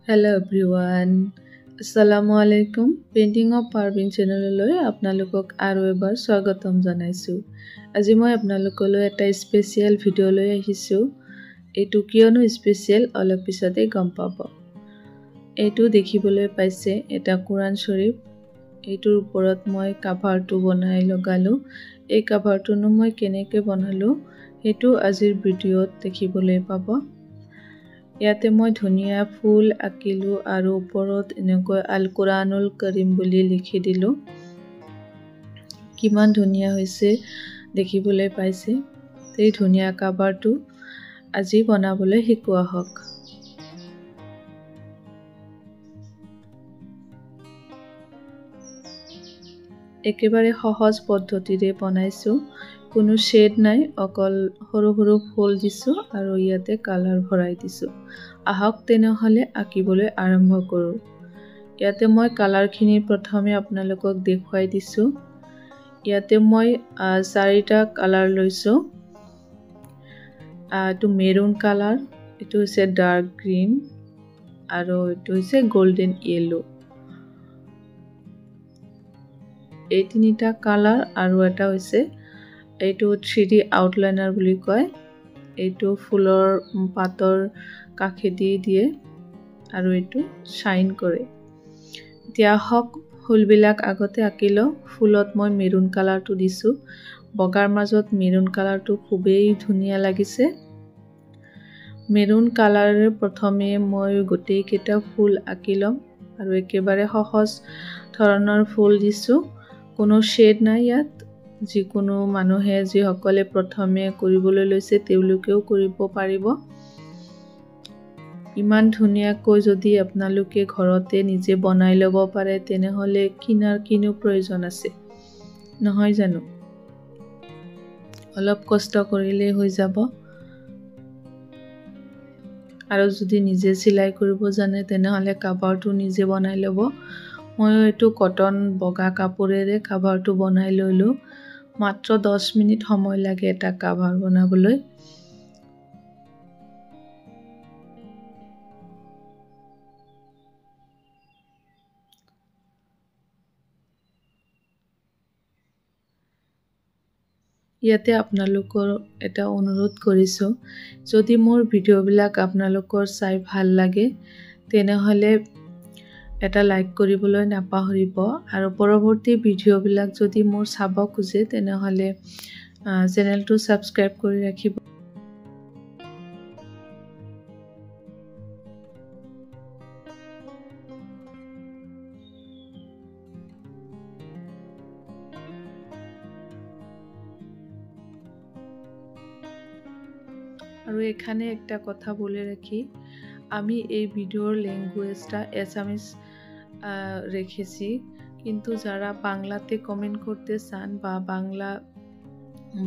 Hello everyone. Assalamu alaikum. Painting of Parvin channelলৈ আপোনালোকক আৰু এবাৰ স্বাগতম জনাইছো। আজি মই আপোনালোকলৈ এটা স্পেচিয়েল ভিডিও লৈ আহিছো। এইটো কিয়নো স্পেচিয়েল অলপ পিছতে গম পাব। এইটো দেখিবলৈ পাইছে এটা কোৰাণ শৰীফ। এইটোৰ ওপৰত মই কভাৰটো বনাই লগালো। এই কভাৰটোনো মই কেনেকৈ বনালো সেইটো আজিৰ ভিডিওত দেখিবলৈ পাব। ইয়াতে মই ধুনীয়া ফুল আঁকিলো আৰু ওপৰত এনেকৈ আল কুৰানুল কৰিম বুলি লিখি দিলো। কিমান ধুনীয়া হৈছে দেখিবলৈ পাইছে। এই ধুনীয়া কভাৰটো আজি বনাবলৈ শিকোৱা হওক। একেবাৰে সহজ পদ্ধতিৰে বনাইছো। কোনো শেড নাই, অকল সৰু সৰু ফুল দিছো আৰু ইয়াতে কালাৰ ভৰাই দিছো। আহক তেনেহলে আঁকিবলৈ আৰম্ভ কৰো। ইয়াতে মই কালাৰখিনি প্ৰথমে আপোনালোকক দেখুৱাই দিছো। ইয়াতে মই 4টা কালাৰ লৈছো। এইটো মেৰুন কালাৰ, এইটো হৈছে ডাৰ্ক গ্ৰীন আৰু এইটো হৈছে গোল্ডেন ইয়েলো। এই 3টা কালাৰ আৰু এটা হৈছে এইটো 3D আউটলাইনাৰ বুলি কয়। এইটো ফুলৰ পাতৰ কাষেদি দিয়ে আৰু এইটো শাইন কৰে। এতিয়া হওক ফুলবিলাক আগতে আঁকি লওঁ। ফুলত মই মেৰুন কালাৰটো দিছো। বগাৰ মাজত মেৰুন কালাৰটো খুবেই ধুনীয়া লাগিছে। মেৰুন কালাৰেৰে প্ৰথমে মই গোটেই কেইটা ফুল আঁকি লম আৰু একেবাৰে সহজ ধৰণৰ ফুল দিছো। কোনো শেড নাই ইয়াত। যিকোনো মানুহে যিসকলে প্ৰথমে কৰিবলৈ লৈছে তেওঁলোকেও কৰিব পাৰিব। ইমান ধুনীয়াকৈ যদি আপোনালোকে ঘৰতে নিজে বনাই ল'ব পাৰে তেনেহলে কিনাৰ কিনো প্ৰয়োজন আছে, নহয় জানো? অলপ কষ্ট কৰিলেই হৈ যাব। আৰু যদি নিজে চিলাই কৰিব জানে তেনেহলে কভাৰটো নিজে বনাই ল'ব। মই এইটো কটন বগা কাপোৰেৰে কভাৰটো বনাই ললো। মাত্ৰ 10 মিনিট সময় লাগে এটা কভাৰ বনাবলৈ। ইয়াতে আপোনালোকৰ এটা অনুৰোধ কৰিছো, যদি মোৰ ভিডিওবিলাক আপোনালোকৰ চাই ভাল লাগে তেনেহলে এটা লাইক কৰিবলৈ নাপাহৰিব আৰু পৰৱৰ্তী ভিডিওবিলাক যদি মোৰ চাব খোজে তেনেহলে চেনেলটো সাবস্ক্ৰাইব কৰি ৰাখিব। আৰু এখানে একটা কথা বলে রাখি, আমি এই ভিডিওর ল্যাঙ্গুয়েজটা অ্যাসামিস রেখেছি, কিন্তু যারা বাংলাতে কমেন্ট করতে চান বা বাংলা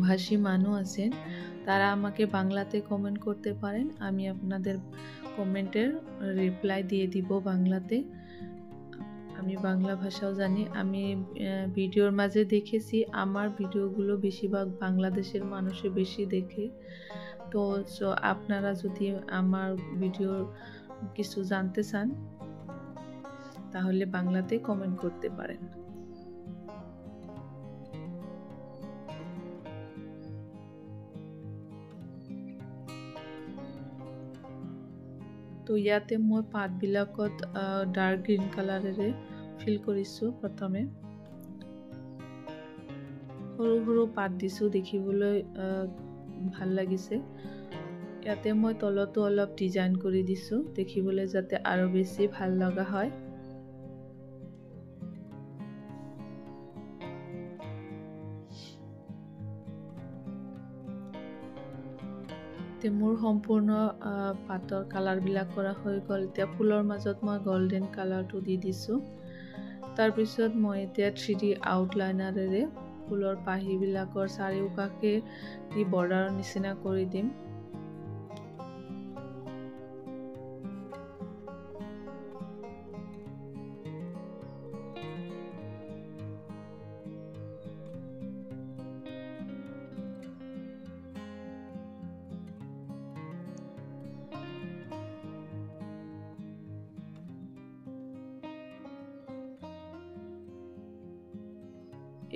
ভাষী মানুষ আছেন তারা আমাকে বাংলাতে কমেন্ট করতে পারেন। আমি আপনাদের কমেন্টের রিপ্লাই দিয়ে দিব বাংলাতে। আমি বাংলা ভাষাও জানি। আমি ভিডিওর মাঝে দেখেছি আমার ভিডিওগুলো বেশিরভাগ বাংলাদেশের মানুষে বেশি দেখে। তো আপনারা যদি আমার ভিডিওর কিছু জানতে চান তাহলে বাংলাতে কমেন্ট করতে পারেন। তো ইয়াতে মই পাতবিলাকত ডাৰ্ক গ্ৰীণ কালাৰেৰে ফিল কৰিছো। প্ৰথমে সৰু সৰু পাত দিছো, দেখিবলৈ ভাল লাগিছে। ইয়াতে মই তলতো অলপ ডিজাইন কৰি দিছো, দেখিবলৈ যাতে আৰু বেছি ভাল লগা হয়। মোৰ সম্পূৰ্ণ পাতৰ কালাৰবিলাক কৰা হৈ গ'ল। এতিয়া ফুলৰ মাজত মই গোল্ডেন কালাৰটো দি দিছো। তাৰপিছত মই এতিয়া 3D আউটলাইনাৰেৰে ফুলৰ পাহিবিলাকৰ চাৰিওকাষে দি বৰ্ডাৰৰ নিচিনা কৰি দিম।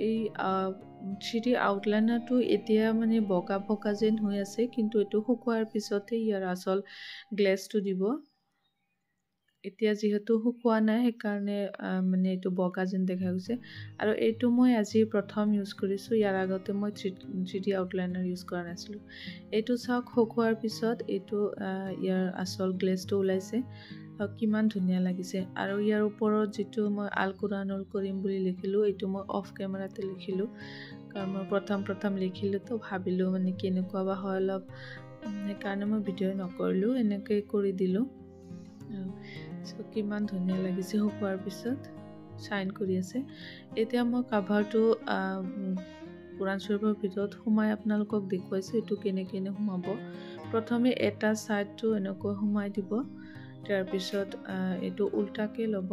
এই 3D আউটলাইনাৰটো এতিয়া মানে বগা বগা যেন হৈ আছে, কিন্তু এইটো শুকোৱাৰ পিছতহে ইয়াৰ আচল গ্লেজটো দিব। এতিয়া যিহেতু শুকোৱা নাই সেইকাৰণে মানে এইটো বগা যেন দেখা গৈছে। আৰু এইটো মই আজি প্ৰথম ইউজ কৰিছোঁ, ইয়াৰ আগতে মই 3D আউটলাইনাৰ ইউজ কৰা নাছিলোঁ। এইটো চাওক, শুকোৱাৰ পিছত এইটো ইয়াৰ আচল গ্লেজটো ওলাইছে, কিমান ধুনীয়া লাগিছে। আৰু ইয়াৰ ওপৰত যিটো মই আল কুৰানুল কৰিম বুলি লিখিলোঁ, এইটো মই অফ কেমেৰাতে লিখিলোঁ, কাৰণ মই প্ৰথম লিখিলোঁ তো ভাবিলোঁ মানে কেনেকুৱা বা হয় অলপ, সেইকাৰণে মই ভিডিঅ' নকৰিলোঁ, এনেকৈ কৰি দিলোঁ। কিমান ধুনীয়া লাগিছে শুকোৱাৰ পিছত, শ্বাইন কৰি আছে। এতিয়া মই কাভাৰটো কুৰান শ্বৰীফৰ ভিতৰত সোমাই আপোনালোকক দেখুৱাইছোঁ এইটো কেনেকৈ সোমাব। প্ৰথমে এটা ছাইডটো এনেকৈ সোমাই দিব, তাৰপিছত এইটো উল্টাকৈ ল'ব,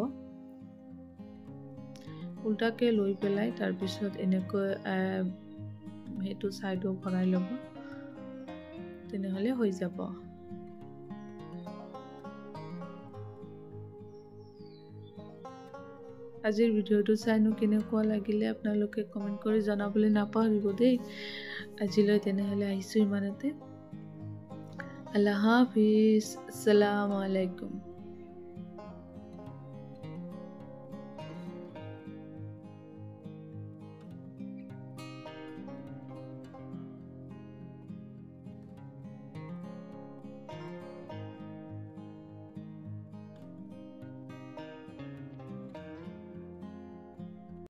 উল্টাকৈ লৈ পেলাই তাৰপিছত এনেকৈ সেইটো ছাইডো ভৰাই ল'ব, তেনেহ'লে হৈ যাব। আজিৰ ভিডিঅ'টো চাইনো কেনেকুৱা লাগিলে আপোনালোকে কমেণ্ট কৰি জনাবলৈ নাপাহৰিব দেই। আজিলৈ তেনেহ'লে আহিছোঁ ইমানতে। আল্লাহ হাফিজ, আসসালামু আলাইকুম।